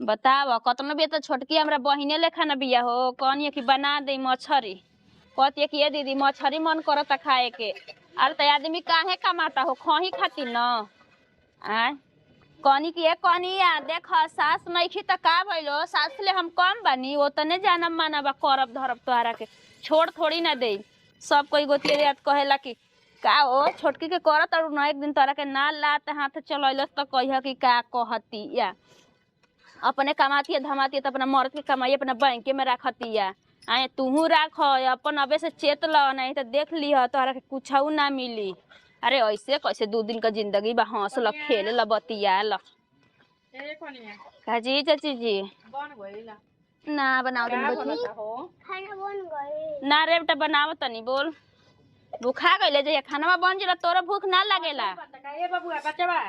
बताव कतना भी तो छोटकी हमरा बहिने लेखा न बिया हो कौन ये कि बना दे मछरी कहती कि ये दीदी मछरी मन करता खाए के। अरे तो आदमी काहे कमाता हो खही खाती न आ कनी की एक कनी देख सास नइखी त का भइलो सास ले हम कम बानी ओतने जानम मानबा करब धरब तोहरा के छोड़ थोड़ी ना दे। सब कोई गोतिया याद कहेला कि का ओ छोटकी के करत और न एक दिन तोहरा के ना लात हाथ चलैलस त कहिया कि का कहती या अपने कमाती है धमाती है तो अपना मर्द के कमाई अपना बैंक में रखती है। आए तुहू राख अपन अबे से चेत ल नहीं तो देख लिह तोहरा के कुछ ना मिली। अरे ऐसे कैसे 2 दिन का जिंदगी बा हंस ल खेल ल बतिया ल काजी चाची जी बन गइला ना बनाओ तुम बैठी खाना बन गइल ना रे बेटा बनाव तनी बोल भूखा गइले जे खाना बन जरा तोरा भूख ना लागेला ए बबुआ बच्चावा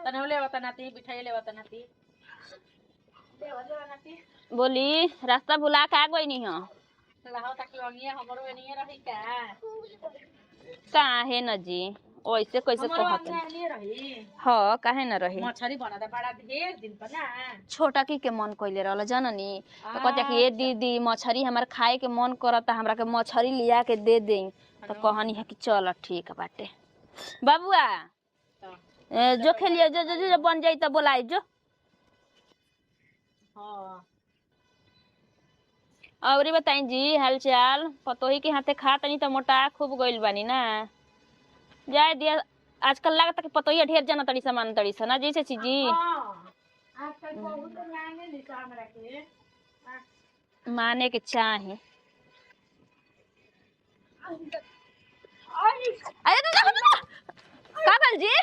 तने ले बता नाती बिठाई ले बता नाती बोली रास्ता भुला के आ गई नहीं हो लाहो ताकि अंगिया हमरो एनिए रही काहे न जी ओइसे कैसे कहत हां काहे न रही मछरी बनादा बड़ा ढेर दिन पर ना छोटा की के मन कइले रहल जननी तो कहते कि ए दीदी मछरी हमर खाए के मन करता हमरा के मछरी लिया के दे दे तो कहनी है कि चल ठीक बाटे बाबूआ जो खेलिए जो बन जाई त बोलाई जो हां और बताई जी हालचाल पतोही के हाथे खा तनी तो मोटा खूब गइल बानी ना जाए दिया आजकल लागत कि पतोही ढेर जना तड़ी सामान तड़ी सा ना जैसे जी आजकल बहुत मांगे लिखा हमरा के माने के चाहे अरे का बोल जी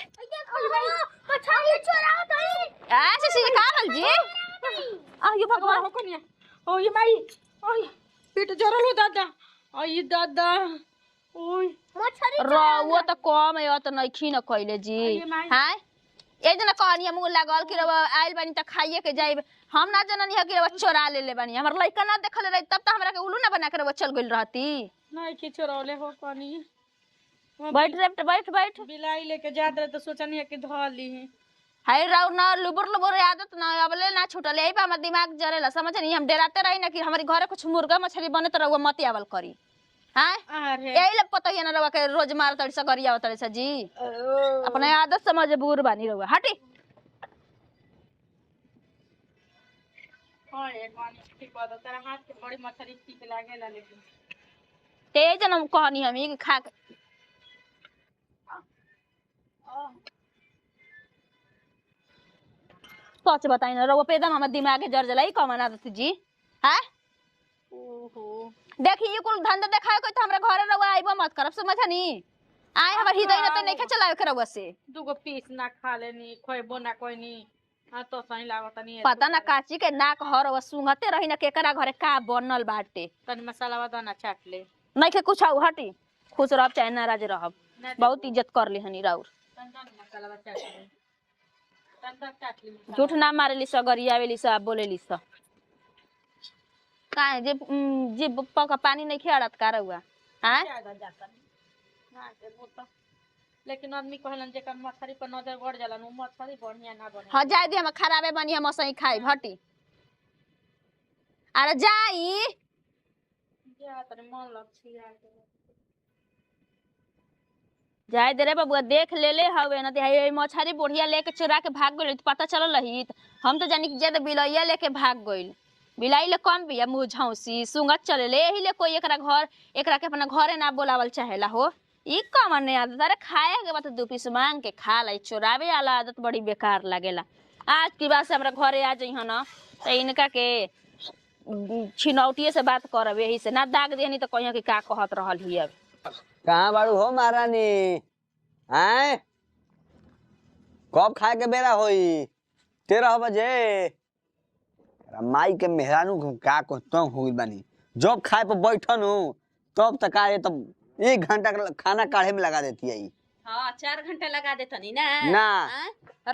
मछली चोराओ तई ऐसे सी का बोल जी आयो भगवान हो कनिया ओ ये माई ओय पेट जरल हो दादा आई दादा ओय मछरी रउआ त कम है त नइखी न कइले जी हां ए जना कहनी मुंह लागल कि रउआ आइल बानी त खाइए के जाइब हम ना जननी है कि रउआ चोरा ले बानी हमर लइका ना देखल रही तब त हमरा के उल्लू ना बना के रउआ चल गइल रहती नहीं कि चोरौले हो कनी बैठ रे बैठ बिलाई लेके जात रहे तो सोचनी है कि धली है हाय राव ना लुबुर आदत ना अबले ना छूटल यही पे हमर दिमाग जरेला समझ नहीं हम डराते रही ना कि हमारे घरे कुछ मुर्गा मछली बने तो रउआ मत आवल करी हां अरे यही ले पता है ना रउआ के रोज मार तड़ी सा गरिया तड़ी सा जी अपने आदत से मजबूर बानी रउआ हटी हां एक पानी ठीक बात तेरा हाथ के बड़ी मछली ठीक लागेला लेकिन तेज न कहनी हम कि खा सच बताई ना रउआ पे एकदम हमर दिमाग जर जलाई कमन आदत जी हैं ओहो देखी ये कुल धंधा देखाए कोई तो हमरा घरे रउआ आइबो मत करब समझनी आए हमर हृदय न तो नहीं चलावे के रउआ से दुगो पीस ना खा लेनी खोइबो ना कोइनी हां तो सही लागत नहीं पता ना काची के नाक हर रउआ सुंघते रही ना केकरा घरे का बनल बाटे तनी मसाला दाना चाट ले नहीं के कुछ हटी खुश रहब चाहे नाराज रहब बहुत इज्जत कर ली हनी राउर मसाला चाट ले तंदर चाट ले झूठ ना मारेली स गरियावेली स बोलेली स काहे जे जे पका पानी नहीं खेड़त का रउआ हां लेकिन आदमी कहलन जे कम मछली पर नजर गड़ जाला नु मछली बढ़िया ना बने हां जाय दे हम खराबे बनी हम सही खाई हटी अरे जाई जा तने मन लग छिया जाय दे रे बबुआ देख ले हवे ना ते मछली बढ़िया लेके चुरा के भाग गइल पता चलल रही हम तो जानी कि जे बिलैया लेके भाग गइल बिलाई ले कम बिया मुंह झौसी सुंगत चले ले एही ले कोई एकरा के अपना घरे ना बोलावल चाहेला हो ई कमन ने आदत अरे खाए के बात 2 पीस मांग के खा लाई चोरावे वाला आदत बड़ी बेकार लागेला। आज की बात से हमरा घरे आ जइह ना त इनका के छिनौटिए से बात करब यही से ना दाग देहनी तो कहियो कि का कहत रहल ही अब कहां बाड़ू हो महारानी हैं कब खाए के बेरा होई 13 बजे माई के मेहरानू का कहतो होई बानी जब खाए पे बैठन हो तब तक आए तब 1 घंटा खाना काढ़े में लगा देती है हां 4 घंटा लगा देतनी ना ना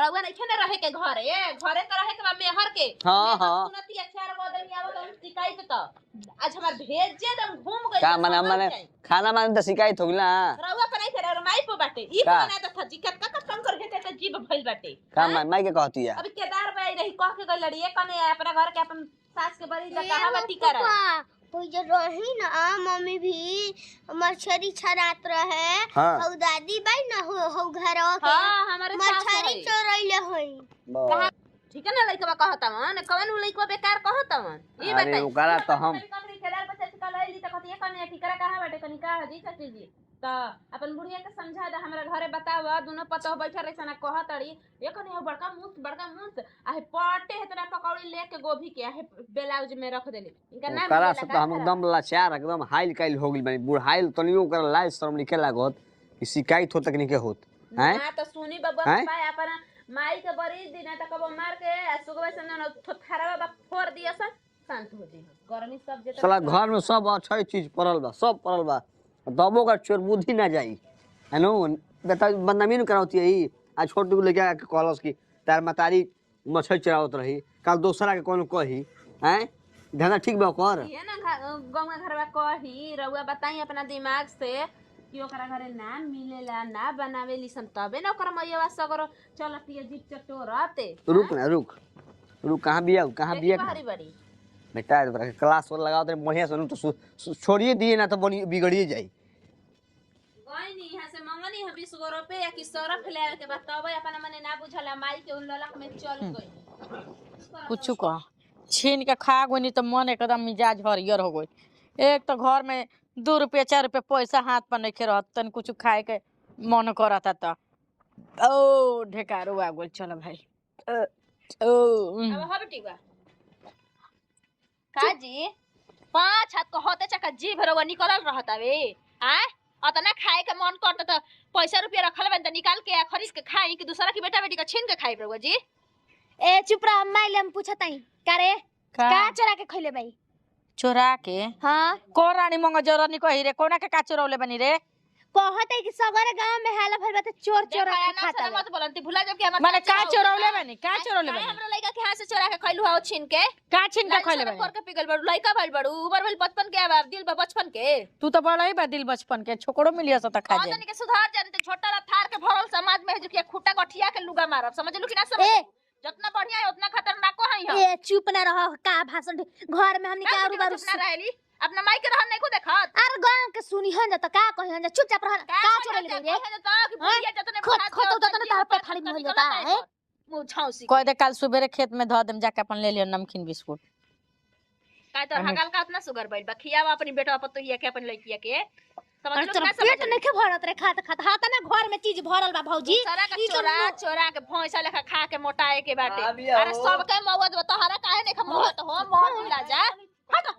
रउआ नहीं थे ना रहे के घरे तो रहे के बा मेहर के हां हां सुनती 4 बदल आवा तो शिकायत तो आज हमार भेज जे हम घूम गइल का माने खाना माने तो शिकायत हो गइला रउआ पे नहीं थे माई पे बाटे ई का? बना त थजी कत कत शंकर के त जीव भइल बाटे का माई के कहती है अभी केदार भाई रही कह के गई लड़िए कने अपना घर के अपन सास के बड़ी कहां बाटी करा कोई जो रही ना मम्मी भी मछली छरात रहे हाँ। और दादी भाई ना हो घर के हां हमारे सास मछली रही चोरैले होई ठीक है ना लइकवा कहता मन कवन उ लइकवा बेकार कहता मन ई अरे बताई ओकरा तो हम केदार बच्चा से कल आइली त कहती है कने ठिकरा कहां बाटे कनी का हजी चाची जी त अपन बुढ़िया के समझा दे हमरा घरे बताव दोनों पतो बैठा रही सना कहतड़ी ये कने बड़का मुंह आहे पटे इतना पकौड़ी लेके गोभी के आहे ब्लाउज में रख देली इनका नाम ओकरा से तो हम एकदम लाचार एकदम हाइल काइल हो गेल बानी बुढ़ाइल तनियो ओकरा लाज शर्म निके लागत कि शिकायत हो तक निके होत हैं हां तो सुनी बबुआ हैं? पाए अपन माई के बड़ी दिन त कबो मार के सुगवे से न थोथारा बा फोड़ दिया सन शांत हो जी गर्मी सब जे साला घर में सब अच्छा चीज पड़ल बा सब पड़ल बा दबो का चोर बुद्धि ना जाई है नो बेटा बदनामी न करावती है आज छोटू लेके आके कहलस कि तार मतारी मछली चरावत रही कल दोसरा के कोनो कही हैं धंधा ठीक बा कर ये ना गांव में घरवा कही रउआ बताई अपना दिमाग से कि ओकरा घरे ना मिलेला ना बनावेली सन तबे ना ओकरा मैया सगरो चलती जीप चटोरते रुक ना रुक कहाँ बिया बाहरी बड़ी बेटा क्लास और लगाओ तो बढ़िया सुनू तो छोड़िए दिए ना तो बिगड़िए जाई कोई नहीं यहाँ से मंगनी है 20 रुपए कि सरफ ले के बतावे अपना मने ना बुझला माई के उन ललक में चल गई कुछ कह छीन के खा गई तो मन एकदम मिजाज हरियर हो गई एक तो घर में 2 रुपया 4 रुपया पैसा हाथ पर नहीं रहत तन कुछ खाए के मन करता तो ओ ढेकारो आ गेल चलो भाई अब हब ठीक बा काजी 5 हाथ को होते चका जीभ रवा निकलल रहतावे आय अतना खाए के मन करता त पैसा रुपया रखल बन त निकाल के खरीद के खाई कि दूसरा की बेटा बेटी का छीन के खाई रवा जी ए चुप रह माइले हम पूछताई करे का चोरा के खइले भाई चोरा के हां को रानी मंग जरनी कही रे कोना के का चोरौले बनी रे कहते कि सगरे गांव में हाला भइल बात चोर चोरा के खाता मत बोलंती भुला जब के माने का चोरौले बनी का चोरौले बनी हमरा लइका के हाथ से चोरा के खइलु हाउ छीन के का छीन के खइले बनी कर के पिघल बड़ू लइका भइल बड़ू उबर भइल बचपन के अब दिल बा बचपन के तू तो बड़ा ही बा दिल बचपन के छोकरो मिलिया सता खा जे तनी के सुधार जानते छोटा ला थार के भरल समाज में जो के खुट्टा गठिया के लुगा मारब समझलु कि ना समझ जितना बढ़िया है उतना खतरनाक है हम ए चुप ना रह का भाषण घर में हमनी के आरू बारू ना रहली अपना माई के रहन नहीं को देखत अरे गांव के सुनी हन त का कहि हन चुपचाप रह का चोरले रे कि बुढ़िया जतने खत तो तार पे खाली मिल जाता है मुंह छौसी कह दे कल सुबेरे खेत में ध देम जाके अपन ले लियो नमकीन बिस्कुट का तो हगल का इतना शुगर बढ़ बा खियावा अपनी बेटा पर तो हिया के अपन लइकिया के समझ लो ना पेट नहीं के भरत रे खात खात हाथ ना घर में चीज भरल बा भौजी सारा का चोरा के भैंसा लेखा खा के मोटाए के बाटे अरे अरे सबके मौत तोहरा काहे नहीं खमौत हो मोह मिला जा हट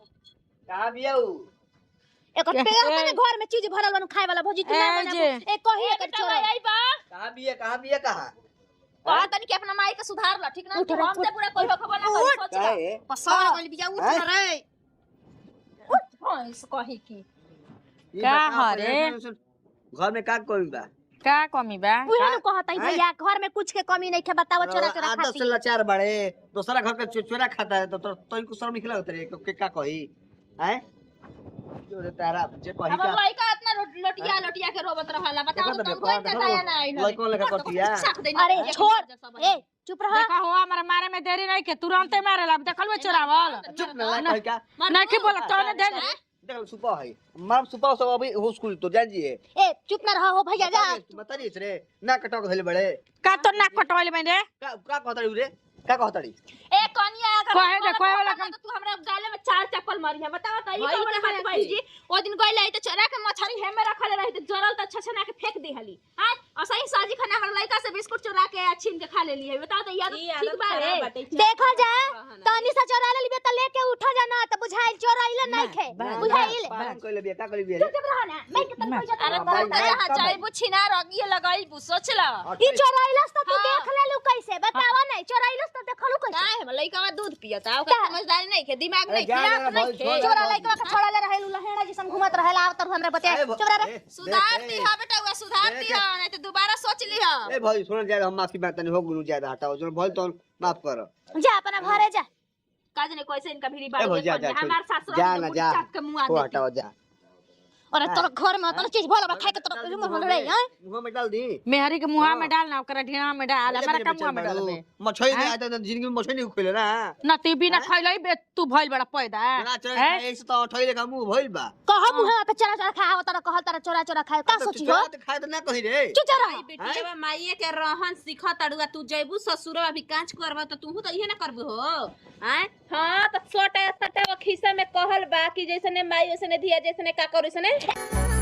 कहाँ बियाऊ एक पेड़ में घर में चीज भरल बन खाए वाला भौजी तू ना बना एक कही एक चोरा आई बा कहाँ बिया कहाँ कहा तनी के अपना माई के सुधार ला ठीक ना हम ते पूरा कोई खबर ना कोई सोच ला काहे पसार गइल बिया उठ ना रे उठ भैंस कही की का हरे घर में का कमी बा का कमी बा उहे न कहत है भैया घर में कुछ के कमी नहीं के बताओ चोरा चोरा आदत खाती से लाचार बड़े दूसरा घर पे चोरा खाता है तो को शर्म निकला होता रे के का कही हैं जो रे तारा जे कही अब का लइका इतना लोटिया के रोबत रहला बताओ देखो तुम कोई देता या ना आइल लइको लेखा करतिया अरे छोड़ ए चुप रह देखा हो हमारा मारे में देरी नहीं के तुरंत मारे ला देखल में चोरावल चुप ना ला कही का नहीं की बोला तो ने दे देख सुपा है मार सुपा सब अभी हो स्कूल तो जान जी ए चुप ना रहो भैया जा बता दी रे ना कटक होले बड़े का तो नाक कटवाइले बने का कहतड़ी रे का कहतड़ी ए कनिया अगर कहे दे कोई वाला तो तू हमरा गाले में 4 चप्पल मारी है बताओ त ई कौन बात भाई जी ओ दिन गइल आई त चोरा के मछली हे में रखले रही त जरल त छछना के फेंक दे हली हां असही साजी खाना हमर लइका से बिस्कुट चोरा के छीन के खा लेली है बताओ त यार ठीक बा रे देखो जा तनी सा चोरा ले लिबे त लेके उठो जा ना त बुझाइल चोराइले नहीं खे बुझाइल पालन कइले बिया का कइले बिया चुप रह ना मैं के तन कोई अरे जता बहुत यहाँ चाय बुछिना रगिए लगाई बु सोच ला ई चोराइलस त तू देख ले लू कैसे बतावा नहीं चोराइलस त देखलू कैसे काहे हम लइका दूध पियता ओकर समझदारी नहीं के दिमाग नहीं जा नहीं के चोरा लइका के छोड़ा ले रहेलू लहेड़ा जिसन घुमत रहेला आवत हमरा बते चोरा रे सुधार दी हा बेटा हुआ सुधार दी हा नहीं तो दोबारा सोच ली हा ए भाई सुन जा हम माफी मांगते नहीं हो गुरु ज्यादा हटाओ जो भाई तो माफ कर जा अपना घरे जा काज ने कैसे इनका भीड़ी ए बाड़ी भाई जा जा हमार सासुर जा ना जा के मुंह को आ हटाओ जा अरे तोर घर में तोर चीज भला खाए के तोर मुंह में रे हैं मुंह में डाल दी मेहरी के मुंह में डाल ना ओकरा ढीना में डाल हमारा का मुंह में डालबे मछली नहीं आता तो जिंदगी में मछली नहीं खोले ना ना ती बिना खइलई बे तू भइल बड़ा पैदा ना चले एक से तो ठोई लेखा मुंह भइल बा कह मुंह पे चरा खाओ तोरा कहल तारा चोरा खाए का सोची हो तो खाए तो ना कही रे चुप जा रहा बेटिया माईए के रहन सीख तड़ुआ तू जइबू ससुर अभी कांच करबा तो तू तो इहे ना करबू हो हैं हां तो छोटे सटे खिसा में कहल बा कि जैसे ने माई वैसे ने धिया जैसे ने का करू सने